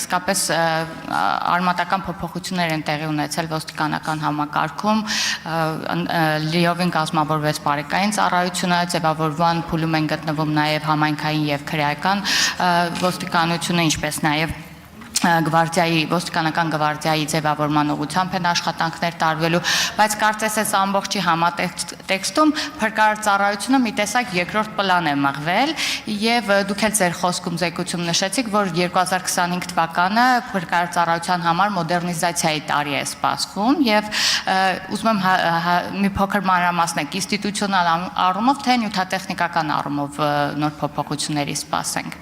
իսկապես արմատական փոփոխություններ են տեղի ունեցել ոստիկանական համակարգում, լիովին կազմավորվեց բարեկային ծառայությունը, ձևավորման փուլում են գտնվում նաև համայնքային եւ քրեական ոստիկանությունը, ինչպես նաև ոստիկանական գվարդիայի ձևավորման ուղղությամբ են աշխատանքներ տարվելու, բայց կարծես այս ամբողջի համատեքստում փրկարար ծառայությունը մի տեսակ երկրորդ պլան է մղվել եւ դուք էլ ձեր խոսքում զեկույցում նշեցիք, որ 2025 թվականը փրկարար ծառայության համար մոդեռնիզացիայի տարի է սպասվում եւ ուզում եմ մի փոքր մանրամասնեք ինստիտուցիոնալ առումով թե նյութատեխնիկական առումով նոր փոփոխությունների սպասենք։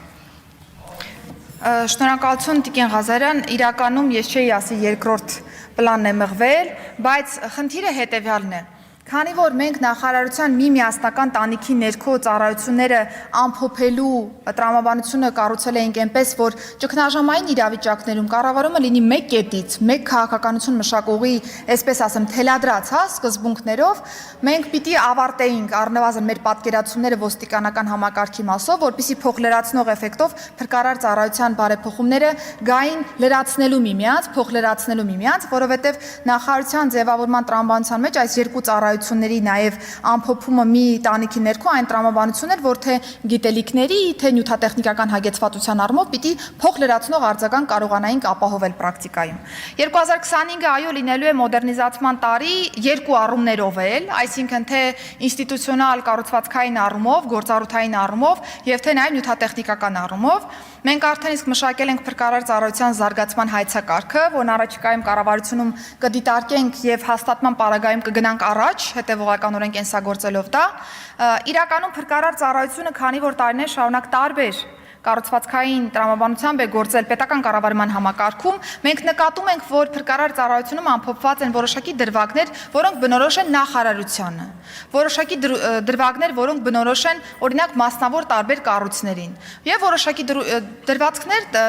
Շնորհակալություն Տիկին Ղազարյան, իրականում ես չէի ասի երկրորդ պլանն է մղվել, բայց խնդիրը հետևյալն է։ Քանի որ մենք նախարարության մի միասնական տանիքի ներքո ծառայությունները ամփոփելու տրամաբանությունը կառուցել էինք այնպես, որ ճգնաժամային իրավիճակներում կառավարումը լինի մեկ կետից, մեկ քաղաքականություն մշակողի, այսպես ասեմ, թելադրած, սկզբունքներով, մենք պիտի ավարտեինք առնվազն մեր պատկերացումները ոստիկանական համակարգի մասով, որպեսզի փոխլրացնող էֆեկտով փրկարար ծառայության բարեփոխումները գային լրացնելու միմյանց, փոխլրացնելու միմյանց, որովհետև նախարարության ձևավորման տրամաբանության մեջ այս երկու ծառայությունների նաև ամփոփումը մի տանիքի ներքո այն տրամաբանություն էր, որ թե գիտելիքների, թե նյութատեխնիկական հագեցվածության առումով պիտի փոխլրացնող արձագանք կարողանայինք ապահովել պրակտիկայում։ 2025-ը այո լինելու է մոդեռնիզացման տարի երկու առումներով էլ, այսինքն թե ինստիտուցիոնալ կառուցվածքային առումով, գործառութային առումով եւ թե նաև նյութատեխնիկական առումով։ Մենք արդեն իսկ մշակել ենք փրկարար ծառայության զարգացման հայեցակարգը, որն առաջիկայում կառավարությունում կդիտարկենք եւ հաստատման պարագայում կգնանք առաջ, հետեւողականորեն կենսագործելով դա։ Իրականում փրկարար ծառայությունը, քանի որ տարիներ շարունակ տարբեր կառուցվածքային տրամաբանությամբ է գործել պետական կառավարման համակարգում, մենք նկատում ենք, որ փրկարար ծառայությունում ամփոփված են որոշակի դրվագներ, որոնք բնորոշ են նախարարությանը, որոշակի դրվագներ, որոնք բնորոշ են օրինակ մասնավոր տարբեր կառույցներին, եւ որոշակի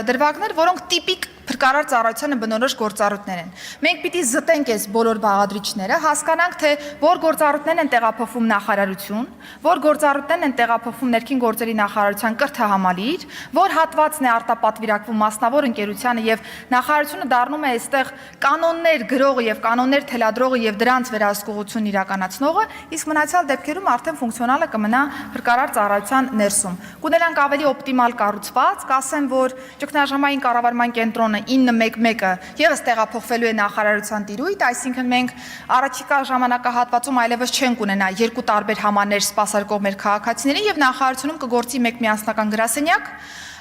դրվագներ, որոնք տիպիկ փրկարար ծառայությանը բնորոշ գործառույթներ են։ Մենք պիտի զտենք այս բոլոր բաղադրիչները, հասկանանք, թե որ գործառույթներն են տեղափոխվում նախարարություն, որ գործառույթներն են տեղափոխվում ներքին գործերի նախարարության կրթահամալիր, որ հատվածն է արտապատվիրակվում մասնավոր ընկերությանը եւ նախարարությունը դառնում է այստեղ կանոններ գրողը եւ կանոններ թելադրողը եւ դրանց վերահսկողություն իրականացնողը, իսկ մնացյալ դեպքերում արդեն ֆունկցիոնալը կմնա փրկարար ծառայության ներսում։ Կունենանք ավելի օպտիմալ կառուցված, կասեմ, որ ճգնաժամային կառավարման կենտրոնը 911-ը եւս տեղափոխվելու է նախարարության տիրույթ, այսինքն մենք առաջիկա ժամանակահատվածում այլևս չենք ունենա երկու տարբեր համարներ սպասարկող մեր քաղաքացիներին եւ նախարարությունում կգործի մեկ միասնական գրասենյակ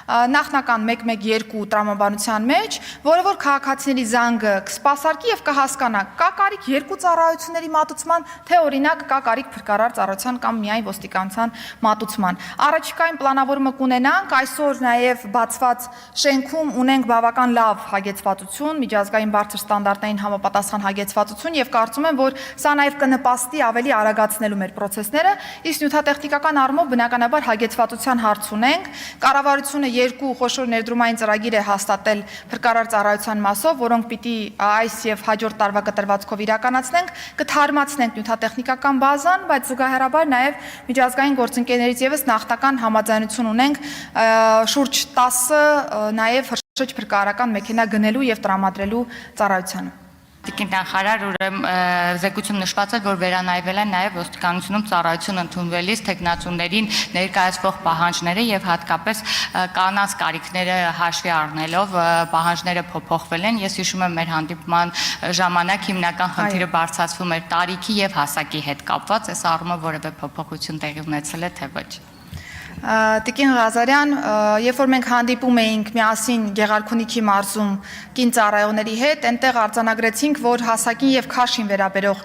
նախնական 112 տրամաբանության մեջ, որը որ քաղաքացիների զանգը կսպասարկի եւ կհասկանա, կա կարիք երկու ծառայությունների մատուցման, թե օրինակ կա կարիք փրկարար ծառայության կամ միայն ոստիկանության մատուցման։ Առաջիկայում պլանավորումը կունենանք, այսօր նաեւ բացված շենքում ունենք բավական լավ հագեցվածություն, միջազգային բարձր ստանդարտներին համապատասխան հագեցվածություն եւ կարծում եմ, որ սա նաեւ կնպաստի ավելի արագացնելու մեր process-ները, իսկ նյութատեխնիկական առումով բնականաբար հագեցվածության հարց ունենք, կառավարությունը երկու խոշոր ներդրումային ծրագիր է հաստատել փրկարար ծառայության մասով, որոնք պիտի այս եւ հաջորդ տարվա կտրվածքով իրականացնենք, կթարմացնենք նյութատեխնիկական բազան, բայց զուգահեռաբար նաեւ միջազգային գործընկերներից եւս նախնական համաձայնություն ունենք շուրջ 10 նաեւ հրշեջ փրկարարական մեքենա գնելու եւ տրամադրելու ծառայությանը։ Տիկին նախարար, ուրեմն զեկույցում նշված է, որ վերանայվել են նաև ոստիկանությունում ծառայություն ընդունվելիս թեկնածուներին ներկայացվող պահանջները եւ հատկապես կանանց կարիքները հաշվի առնելով պահանջները փոփոխվել են։ Ես հիշում եմ մեր հանդիպման ժամանակ հիմնական խնդիրը բարձրացվում էր տարիքի եւ հասակի հետ կապված, այս առումով որևէ փոփոխություն տեղի ունեցել է թե ոչ։ Տիկին Ղազարյան, երբ որ մենք հանդիպում էինք միասին Գեղարքունիքի մարզում կին ծառայողների հետ, այնտեղ արձանագրեցինք, որ հասակին եւ քաշին վերաբերող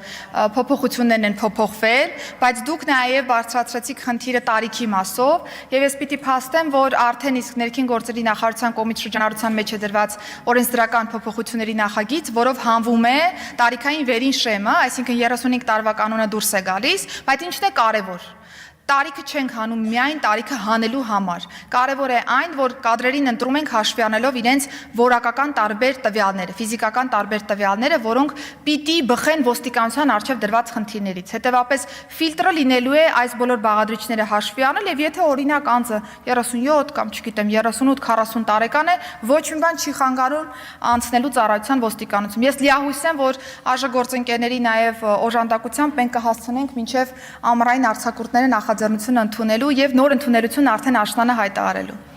փոփոխություններն են փոփոխվել, բայց դուք նաեւ բարձրացրեցիք խնդիրը տարիքի մասով, եւ ես պիտի փաստեմ, որ արդեն իսկ ներքին գործերի նախարարության կողմից շրջանառության մեջ է դրված օրենսդրական փոփոխությունների նախագիծ, որով հանվում է տարիքային վերին շեմը, այսինքն 35 տարվա կանոնը դուրս է գալիս, բայց ինչն է կարեւոր։ տարիքը չենք հանում միայն տարիքը հանելու համար։ Կարևոր է այն, որ կադրերին ընտրում ենք հաշվի առնելով իրենց որակական տարբեր տվյալները, ֆիզիկական տարբեր տվյալները, որոնք պիտի բխեն ոստիկանության առջև դրված խնդիրներից։ Հետևաբար ֆիլտրը լինելու է այս բոլոր բաղադրիչները հաշվի առնել, եւ եթե օրինակ անձը 37 կամ չգիտեմ 38-40 տարեկան է, ոչ մի բան չի խանգարում անցնելու ծառայության ոստիկանություն։ Ես լիահույս եմ, որ ԱԺ նաև օժանդակությամբ մենք կհասցնենք մինչև ամռային արձակուրդները նախաձեռնությունը ընդունելու եւ նոր ընդունելությունը արդեն աշնանը հայտարարելու։